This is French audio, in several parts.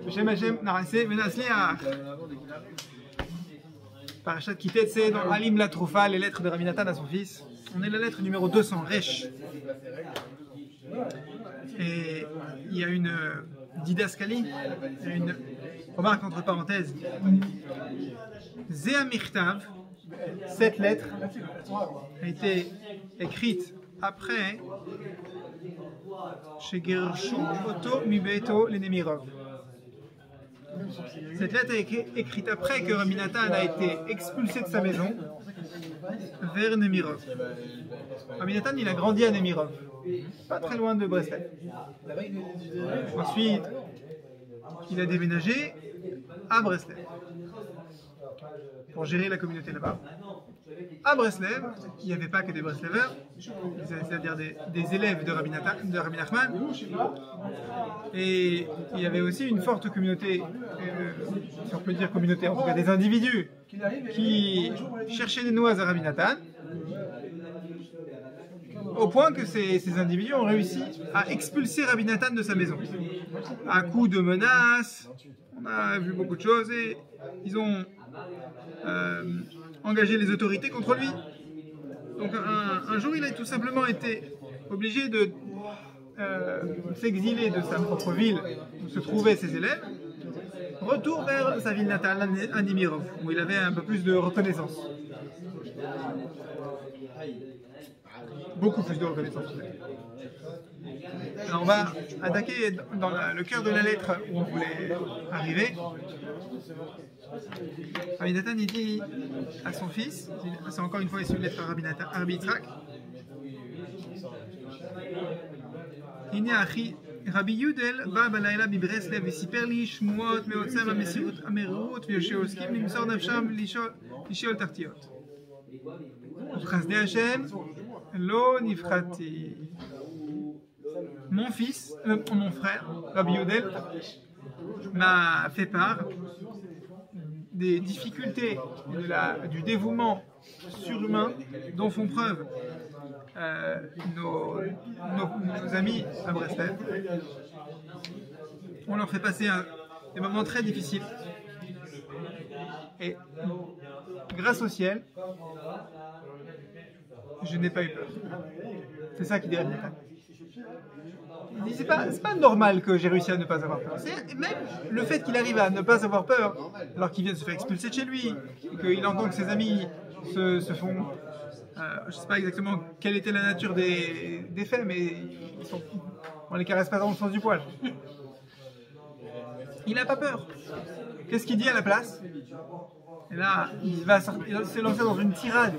Shem Hashem Naraseh Venasliach. Parashat Kitet, c'est dans Alim la Troufa, les lettres de Rabbi Nathan à son fils. On est la lettre numéro 200, Resh. Et il y a une didaskali, il y a une remarque entre parenthèses. Zéa Mirtav, cette lettre a été écrite après chez Gershu Oto Mibeto Lenemirov. Cette lettre est écrite après que Rabbi Nathan a été expulsé de sa maison vers Nemirov. Rabbi Nathan, il a grandi à Nemirov, pas très loin de Breslev. Ensuite, il a déménagé à Breslev pour gérer la communauté là-bas. À Breslev, il n'y avait pas que des Breslevers, c'est-à-dire des élèves de Rabbi Nachman, et il y avait aussi une forte communauté, si on peut dire communauté, en tout cas des individus qui cherchaient des noix à Rabbi Nathan, au point que ces individus ont réussi à expulser Rabbi Nathan de sa maison, à coups de menaces. On a vu beaucoup de choses et ils ont engagé les autorités contre lui. Donc un jour, il a tout simplement été obligé de s'exiler de sa propre ville où se trouvaient ses élèves, retour vers sa ville natale, à Nemirov, où il avait un peu plus de reconnaissance. Beaucoup plus de reconnaissance. Alors on va attaquer dans le cœur de la lettre où on voulait arriver. Rabbi Nathan il dit à son fils, c'est encore une fois issu de lettre à Rabbi Yitzhak, Rabbi Yudel bא בלילה בברסלב וסיפר לי שמועות מעוצם המרירות ושעוסקים למסור נפשם לשאול תחתיות. ובחסדי השם לא נבחרתי. Mon fils, mon frère, Rabbi Yudel, m'a fait part des difficultés du dévouement surhumain dont font preuve nos amis à Breslev. On leur fait passer des moments très difficiles. Et grâce au ciel, je n'ai pas eu peur. C'est ça qui dit Rabbi Nathan. Il dit c'est pas normal que j'ai réussi à ne pas avoir peur. Même le fait qu'il arrive à ne pas avoir peur, alors qu'il vient de se faire expulser de chez lui, et qu'il entend que ses amis se font... je ne sais pas exactement quelle était la nature des faits, mais on les caresse pas dans le sens du poil. Il n'a pas peur. Qu'est-ce qu'il dit à la place? Et là, il va se lancer dans une tirade.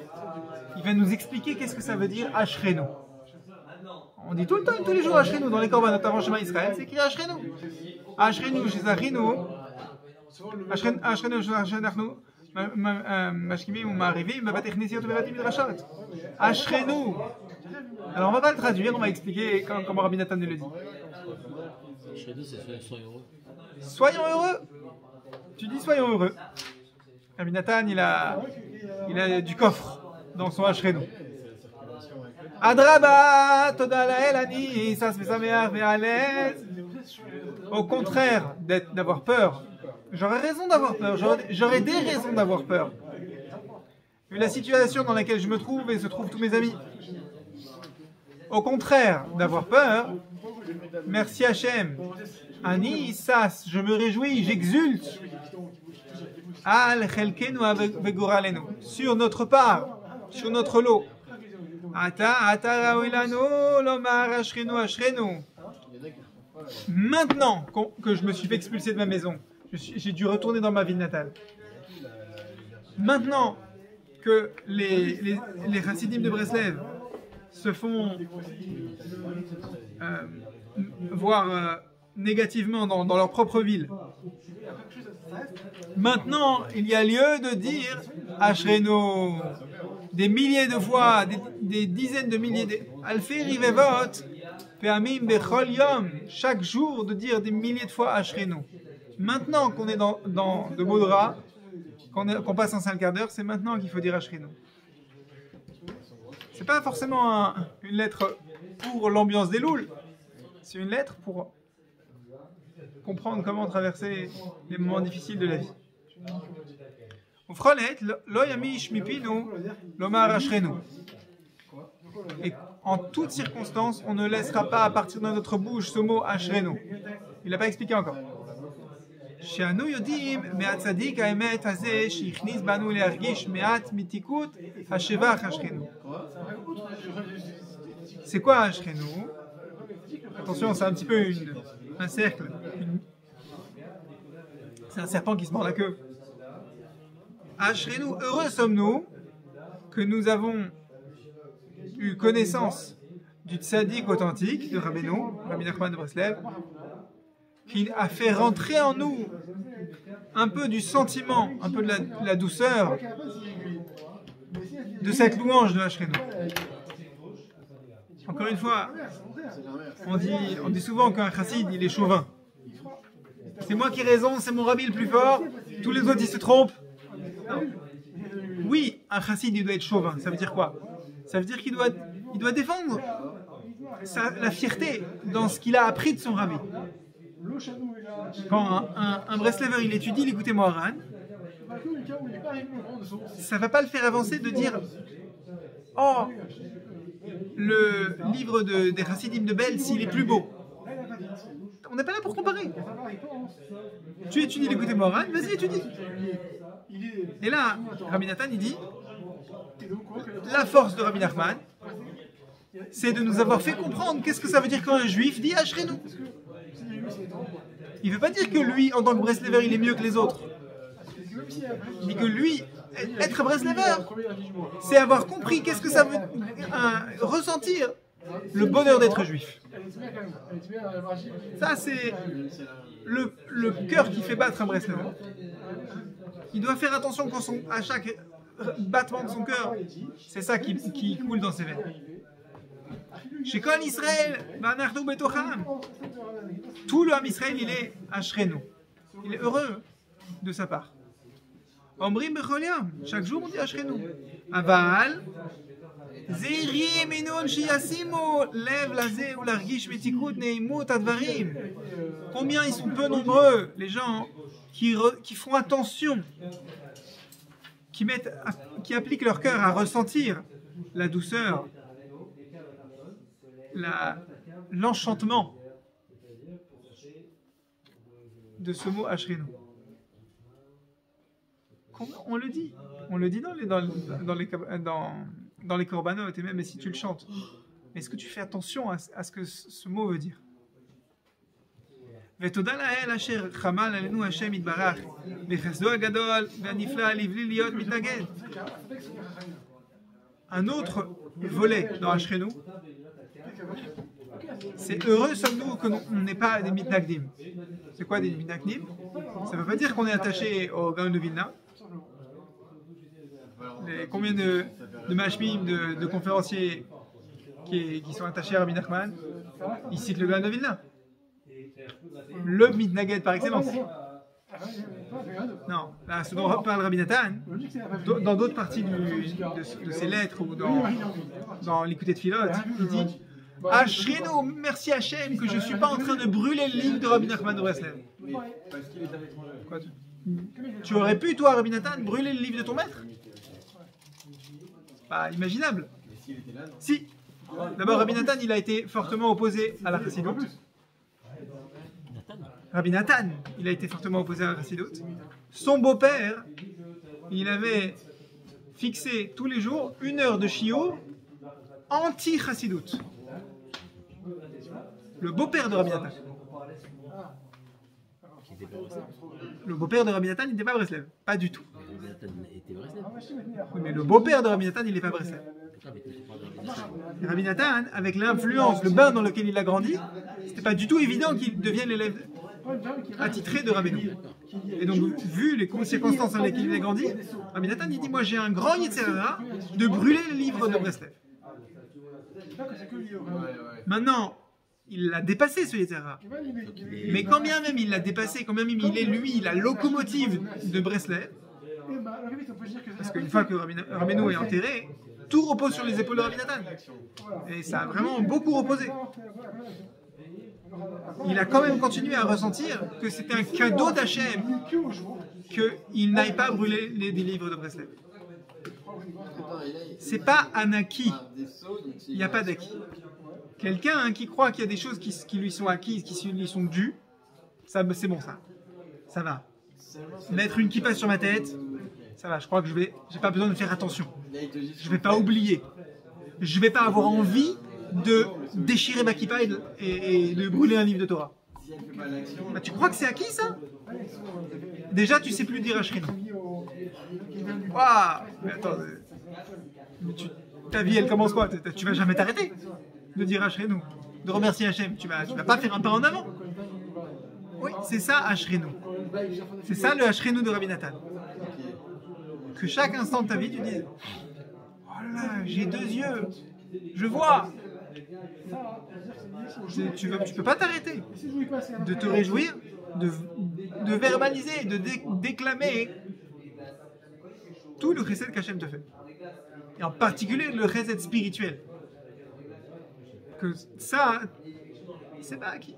Il va nous expliquer qu'est-ce que ça veut dire Ashrenu. On dit tout le temps, tous les jours Ashrenu dans les corbans, notamment Shema Israël, c'est écrit Ashrenu. Ashrenu chez Zachinu, Ashrenu chez Zachinu, Mashkimim ou Ma'arivim, Mabatech Nesiot Bevatim Midrashot. Ashrenu. Alors on va pas le traduire, on va expliquer comment Rabbi Nathan nous le dit. Ashrenu, c'est soyons heureux. Soyons heureux. Tu dis soyons heureux. Rabbi Nathan, il a du coffre dans son Ashrenu. Adraba, Toda Lael Ani, Sas Vesameach Ve'alez. Au contraire d'avoir peur, j'aurais raison d'avoir peur, j'aurais des raisons d'avoir peur. Vu la situation dans laquelle je me trouve et se trouvent tous mes amis. Au contraire d'avoir peur, merci Hachem. Ani, Sas, je me réjouis, j'exulte. Al Chelkenu Vegoralenu, sur notre part, sur notre lot. Maintenant que je me suis fait expulser de ma maison, j'ai dû retourner dans ma ville natale. Maintenant que les chassidim de Breslev se font voir négativement dans leur propre ville, maintenant il y a lieu de dire Ashrenu. Des milliers de fois, des dizaines de milliers, Alfei Rivevot, Pe'amim Bechol Yom, chaque jour de dire des milliers de fois Ashrenu. Maintenant qu'on est dans de beaux draps, qu'on passe en 5 quarts d'heure, c'est maintenant qu'il faut dire Ashrenu. C'est pas forcément une lettre pour l'ambiance des louls, c'est une lettre pour comprendre comment traverser les moments difficiles de la vie. Ufrolet, lo yamish mipinu, lomar ashrenu. Et en toutes circonstances, on ne laissera pas partir de notre bouche ce mot ashrenu. Il n'a pas expliqué encore. שאנו יודעים מהצדיק האמת הזה שהכניס בנו להרגיש מעט מתיקות השבח השכנו. C'est quoi השכנו? Attention, c'est un petit peu un cercle. C'est un serpent qui se mord la queue. Ashrenu, heureux sommes-nous que nous avons eu connaissance du tzaddik authentique de Rabbeinu, Rabbi Nachman de Breslev, qui a fait rentrer en nous un peu du sentiment, un peu de la douceur de cette louange de Ashrenu. Encore une fois, on dit souvent qu'un chassid, il est chauvin. C'est moi qui ai raison, c'est mon rabbi le plus fort, tous les autres ils se trompent. Non. Oui, un chassid, il doit être chauvin. Ça veut dire quoi? Ça veut dire qu'il doit défendre la fierté dans ce qu'il a appris de son rabbi. Quand un Breslever il étudie l'écouter Moharan, ça ne va pas le faire avancer de dire oh, le livre des Chassidim de Bel, s'il est plus beau. On n'est pas là pour comparer. Tu étudies l'écouter Moharan, vas-y étudie. Et là, Rabbi Nathan il dit la force de Rabbi Nachman, c'est de nous avoir fait comprendre qu'est-ce que ça veut dire quand un juif dit Ashrenu. Il ne veut pas dire que lui, en tant que Breslever, il est mieux que les autres. Il dit que lui, être Breslever, c'est avoir compris qu'est-ce que ça veut ressentir le bonheur d'être juif. Ça, c'est le cœur qui fait battre un Breslever. Il doit faire attention à chaque battement de son cœur. C'est ça qui coule dans ses veines. Chez Kol Israël, tout le Ham Israël, il est Ashrenu. Il est heureux de sa part. Omrim bechol yom, chaque jour on dit Ashrenu. Aval, Zeiri minon shiyasimu lev laze ou largish metikut neimut advarim. Combien ils sont peu nombreux, les gens qui font attention, qui appliquent leur cœur à ressentir la douceur, l'enchantement de ce mot Ashrenu. On le dit dans les korbanot, et même si tu le chantes. Mais est-ce que tu fais attention à ce que ce mot veut dire? ותודה לאל אשר חמל עלינו השם יתברך בחסדו הגדול והנפלא לבלי להיות מתנגד. Un autre volet dans Ashrenu, c'est heureux sommes-nous qu'on n'est pas des mitnagdim. C'est quoi des mitnagdim? Ça ne veut pas dire qu'on est attaché au Gaon de Vilna. Combien de mashmim, de conférenciers qui sont attachés à Rabbi Nachman, ils citent le Gaon de Vilna. Le mitnaged par excellence. Non, là, ce dont parle Rabbi Nathan, dans d'autres parties de ses lettres ou dans l'écouté de Philot, il dit Ashrenu, merci Hachem que je ne suis pas en train de brûler le livre de Rabbi Nachman de Breslev. Tu aurais pu, toi, Rabbi Nathan, brûler le livre de ton maître? Pas imaginable. Si. D'abord, Rabbi Nathan, il a été fortement opposé à la chassidoute. Rabbi Nathan, il a été fortement opposé à la chassidoute. Son beau-père, il avait fixé tous les jours 1 heure de shiur anti-chassidoute. Le beau-père de Rabbi Nathan. Le beau-père de Rabbi Nathan, il n'était pas Breslev. Pas du tout. Oui, mais le beau-père de Rabbi Nathan, il n'est pas Breslev. Rabbi Nathan, avec l'influence, le bain dans lequel il a grandi, c'était pas du tout évident qu'il devienne l'élève attitré de Rabbeinu. Et donc, vu les circonstances dans lesquelles il a grandi, Rabbi Nathan, il dit, moi j'ai un grand Yetzirah de brûler le livre de Breslev. Maintenant, il l'a dépassé ce Yetzirah. Mais quand bien même il l'a dépassé, quand bien même il est lui la locomotive de Breslev, parce qu'une fois que Rabbeinu est enterré, tout repose sur les épaules de Rabbi Nathan. Et ça a vraiment beaucoup reposé. il a quand même continué à ressentir que c'était un cadeau d'Hachem qu'il n'aille pas brûler les livres de Breslev. C'est pas un acquis. Il n'y a pas d'acquis. Quelqu'un qui croit qu'il y a des choses qui lui sont acquises, qui lui sont dues, ça, c'est bon ça. Ça va. Mettre une kippa sur ma tête, ça va. Je crois que j'ai pas besoin de faire attention. Je vais pas oublier. Je vais pas avoir envie de déchirer ma kippa et de brûler un livre de Torah. Bah, tu crois que c'est acquis ça? Déjà tu sais plus dire Ashrin. Waouh! Mais attends, ta vie elle commence quoi? Tu vas jamais t'arrêter de dire Ashrenou, de remercier Hachem. Tu vas pas faire un pas en avant. Oui, c'est ça Ashrenou. C'est ça le Ashrenou de Rabbi Nathan. Que chaque instant de ta vie tu dises oh là, j'ai deux yeux, je vois. Tu peux pas t'arrêter de te réjouir, de verbaliser, de déclamer tout le chesed qu'Hachem te fait. Et en particulier le chesed spirituel. Que ça, c'est pas acquis.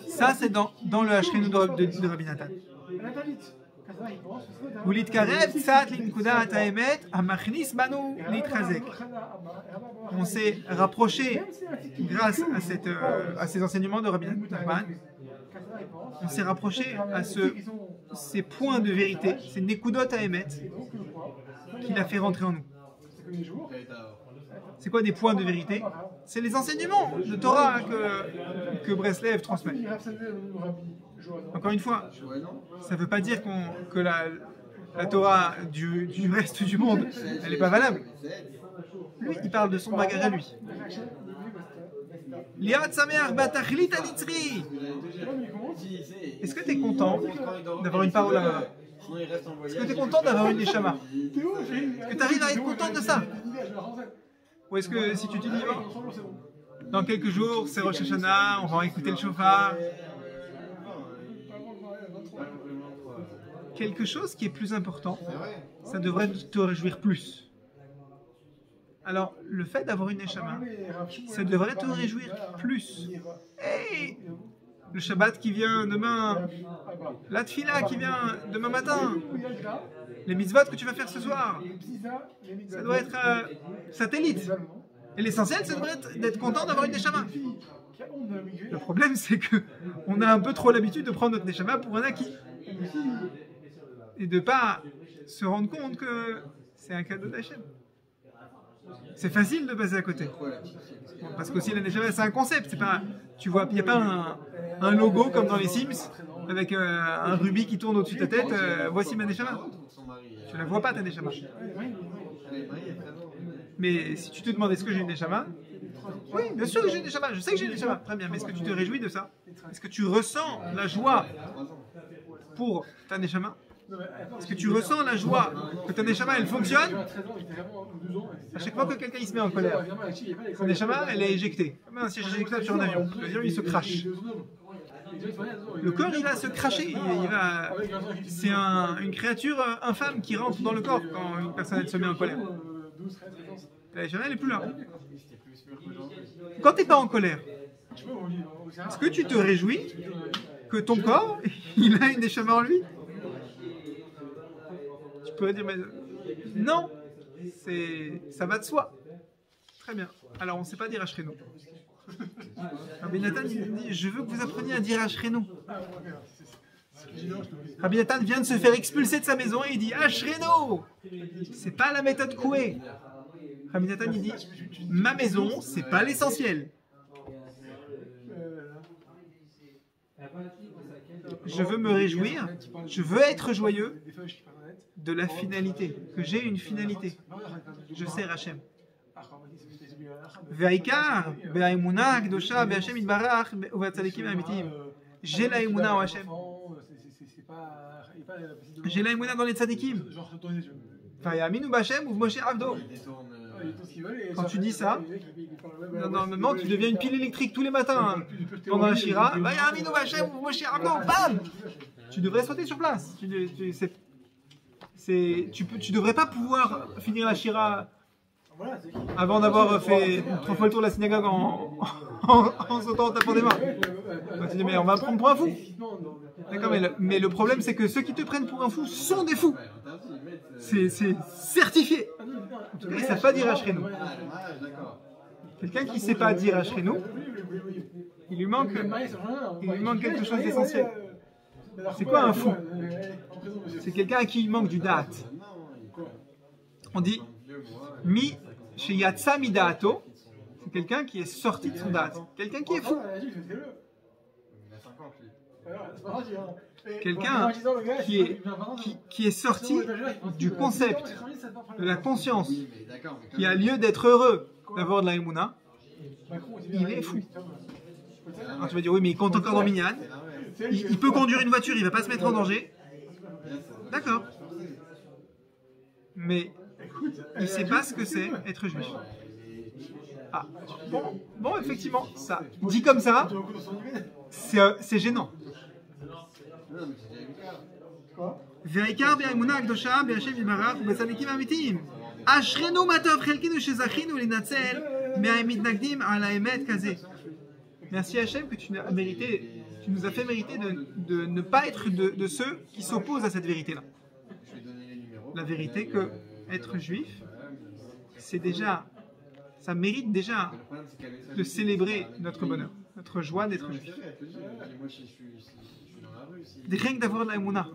Ça, c'est dans le Ashrenou de Rabbi Nathan. On s'est rapproché grâce à ces enseignements de Rabbi Nathan. On s'est rapproché à ces points de vérité, ces nekudot haemet qu'il a fait rentrer en nous. C'est quoi des points de vérité? C'est les enseignements de Torah que Breslev transmet. Encore une fois, ça ne veut pas dire que la Torah du reste du monde, elle n'est pas valable. Lui, il parle de son bagage à lui. Est-ce que tu es content d'avoir une parole là-bas? Est-ce que tu es content d'avoir une neshama? Est-ce que tu arrives à être content de ça? Ou est-ce que si tu te dis, dans quelques jours, c'est Rosh Hashanah, on va écouter le shofar, quelque chose qui est plus important, ça devrait te réjouir plus. Alors, le fait d'avoir une neshama, ça devrait te réjouir plus. Hey, le Shabbat qui vient demain, la tfila qui vient demain matin, les mitzvot que tu vas faire ce soir, ça doit être satellite. Et l'essentiel, ça devrait être d'être content d'avoir une neshama. Le problème, c'est qu'on a un peu trop l'habitude de prendre notre neshama pour un acquis. Et de ne pas se rendre compte que c'est un cadeau d'Hachem. C'est facile de passer à côté. Parce qu'aussi la neshama, c'est un concept. Tu vois, il n'y a pas un logo comme dans les Sims avec un rubis qui tourne au-dessus de ta tête. Voici ma neshama. Tu ne la vois pas ta neshama. Mais si tu te demandais est-ce que j'ai une neshama, oui, bien sûr que j'ai une neshama. Je sais que j'ai une neshama. Très bien. Mais est-ce que tu te réjouis de ça? Est-ce que tu ressens la joie pour ta neshama? Est-ce que tu ressens la joie que ta neshama elle fonctionne? À chaque fois que quelqu'un il se met en colère, sa neshama elle est éjectée. Comme un siège éjectable sur un avion. L'avion il se crache. Le corps il va se cracher. C'est une créature infâme qui rentre dans le corps quand une personne elle se met en colère. La neshama elle est plus là. Quand tu n'es pas en colère, est-ce que tu te réjouis que ton corps il a une neshama en lui? Tu pourrais dire, mais non, ça va de soi. Très bien. Alors, on ne sait pas dire Ashrenou. Rabbi Nathan dit, je veux que vous appreniez à dire Ashrenou. Rabbi Nathan vient de se faire expulser de sa maison et il dit Ashrenou. C'est pas la méthode Coué. Rabbi Nathan il dit, ma maison, c'est pas l'essentiel. Je veux me réjouir, je veux être joyeux de la finalité, que j'ai une finalité. Je sers Hachem. Ve'aikar, ve'aimuna, kdosha, ve'Hachem itbarach, ve'atzadikim ha'amitim. J'ai la émouna en Hachem. J'ai la émouna dans les tzadikim. Ve'yaminu b'Hachem ou Moshe Avdo. Quand tu dis ça, normalement tu deviens une pile électrique tous les matins pendant la Shira. Ve'yaminu b'Hachem ou Moshe Avdo. Bam! Tu devrais sauter sur place. Tu devrais pas pouvoir finir la Shira avant d'avoir fait 3 fois le tour de la synagogue en sautant, en tapant des mains. Tu dis, mais on va me prendre pour un fou. D'accord, mais le problème, c'est que ceux qui te prennent pour un fou sont des fous. C'est certifié. En tout cas, ils ne savent pas dire Ashrenou. Quelqu'un qui ne sait pas dire Ashrenou, il lui manque quelque chose d'essentiel. C'est quoi un fou? C'est quelqu'un à qui il manque du date. On dit mi chez Yatsa mi daato, c'est quelqu'un qui est sorti de son date. Quelqu'un qui est fou. Quelqu'un qui est sorti du concept, de la conscience, qui a lieu d'être heureux d'avoir de la Emouna, il est fou. Alors tu vas dire, oui, mais il compte encore dans Minyan, il peut conduire une voiture, il ne va pas se mettre en danger. D'accord. Mais il ne sait pas ce que c'est être juif. Ah, bon, effectivement, ça, dit comme ça, c'est gênant. והעיקר באמונה הקדושה בהשם יתברך ובצדיקים האמיתיים. אשרינו מה טוב חלקנו שזכינו לנצל מהמתנגדים על האמת כזה. Merci Hachem que tu nous as fait mériter de ne pas être de ceux qui s'opposent à cette vérité-là. La vérité que être juif, c'est déjà, ça mérite déjà de célébrer notre bonheur, notre joie d'être juif. Rien que d'avoir de la Emouna.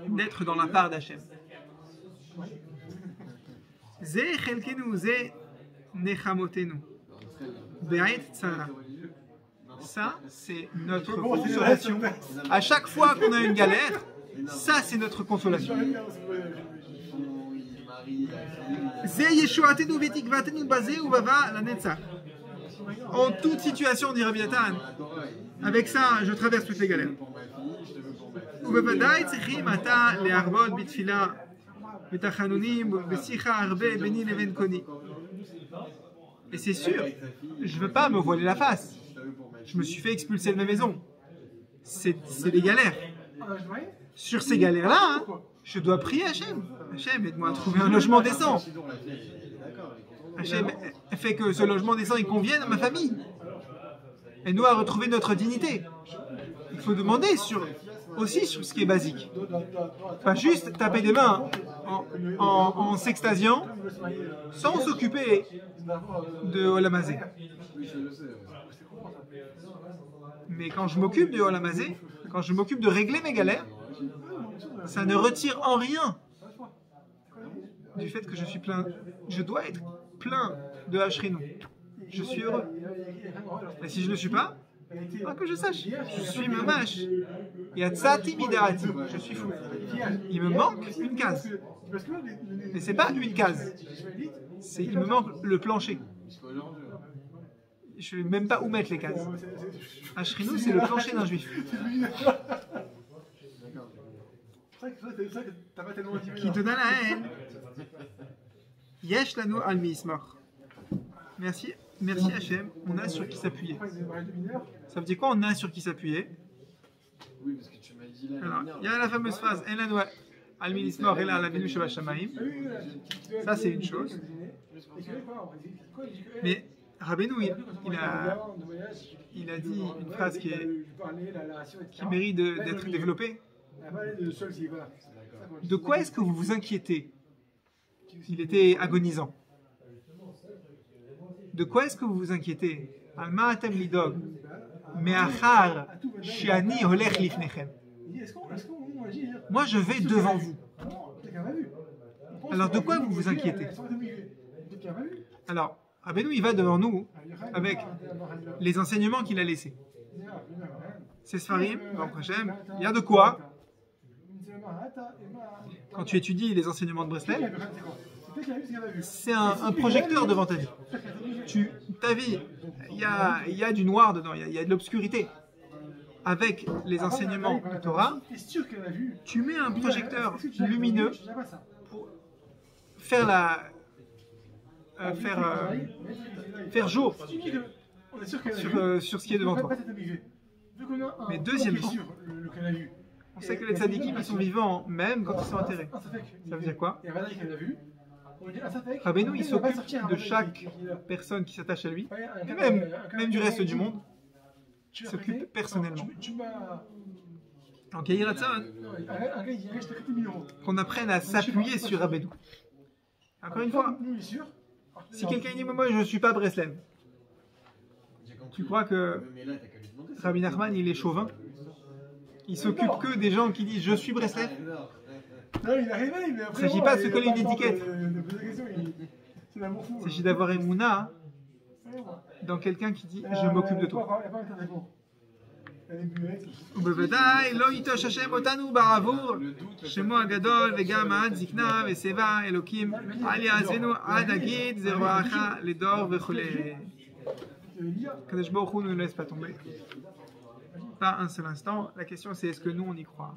D'être dans la part d'Hachem. Ça, c'est notre consolation. À chaque fois qu'on a une galère, ça, c'est notre consolation. En toute situation, dit Rabbi Nathan, avec ça, je traverse toutes les galères. Et c'est sûr, je ne veux pas me voiler la face. Je me suis fait expulser de ma maison. C'est des galères. Sur ces galères-là, hein, je dois prier Hachem. Hachem, aide-moi à trouver un logement décent. Hachem fait que ce logement décent il convienne à ma famille. Aide-nous à retrouver notre dignité. Il faut demander aussi sur ce qui est basique. Pas juste taper des mains en s'extasiant sans s'occuper de Olamazé. Mais quand je m'occupe de Olamazé, quand je m'occupe de régler mes galères, ça ne retire en rien du fait que je suis plein. Je dois être plein de Ashrenou. Je suis heureux. Et si je ne le suis pas, que je sache, je suis mamash. Yatsati midaati, je suis fou. Il me manque une case. Mais c'est pas une case. Il me manque le plancher. Je ne sais même pas où mettre les cases. Ashrenou, c'est le plancher d'un juif. Qui te donne la haine. Yesh lanu al mi'ismach. Merci Hachem, on a sur qui s'appuyer. Ça veut dire quoi on a sur qui s'appuyer? Alors, il y a la fameuse phrase En lanu al mi'ismach ela al avinu shebashamaim. Ça c'est une chose. Mais Rabbeinu, il a dit une phrase qui mérite d'être développée. De quoi est-ce que vous vous inquiétez? Il était agonisant. De quoi est-ce que vous vous inquiétez? Alma atem lidog, me'achar shiani holech lifnechem. Moi, je vais devant vous. Alors, de quoi vous vous inquiétez? Alors, Rabbeinu, il va devant nous avec les enseignements qu'il a laissés. C'est Sfarim, il y a de quoi. Quand tu étudies les enseignements de Breslev, c'est un projecteur devant ta vie. Ta vie, il y a du noir dedans, il y a de l'obscurité. Avec les enseignements de Torah, tu mets un projecteur lumineux pour faire faire jour sur ce qui est devant toi. Mais deuxièmement, le qu'on a vu. on sait que les tzadikim ils sont vivants même quand ils sont enterrés. Ça veut dire quoi? Et Rabbeinu qui l'a vu. Rabbeinu il s'occupe de chaque personne qui s'attache à lui, et même du reste du monde, il s'occupe personnellement. Donc il y a Yiratzon qu'on apprenne à s'appuyer sur Rabbeinu. Encore une fois, si quelqu'un dit moi je ne suis pas Breslev, tu crois que Rabbi Nachman il est chauvin? Il s'occupe que des gens qui disent je suis Breslev? Non, il est arrivé, mais Il ne après. s'agit pas de se coller une étiquette. C'est l'amour fou. Il s'agit d'avoir Emouna dans quelqu'un qui dit je m'occupe de toi. ובוודאי לא ייטוש השם אותנו בעבור שמו הגדול וגם עד זקנה ושיבה אלוקים אל יעזבנו עד הגיד זרועך לדור וכולי. Kadosh Baruch Hu ne nous laisse pas tomber. Pas un seul instant. La question c'est est-ce que nous on y croit?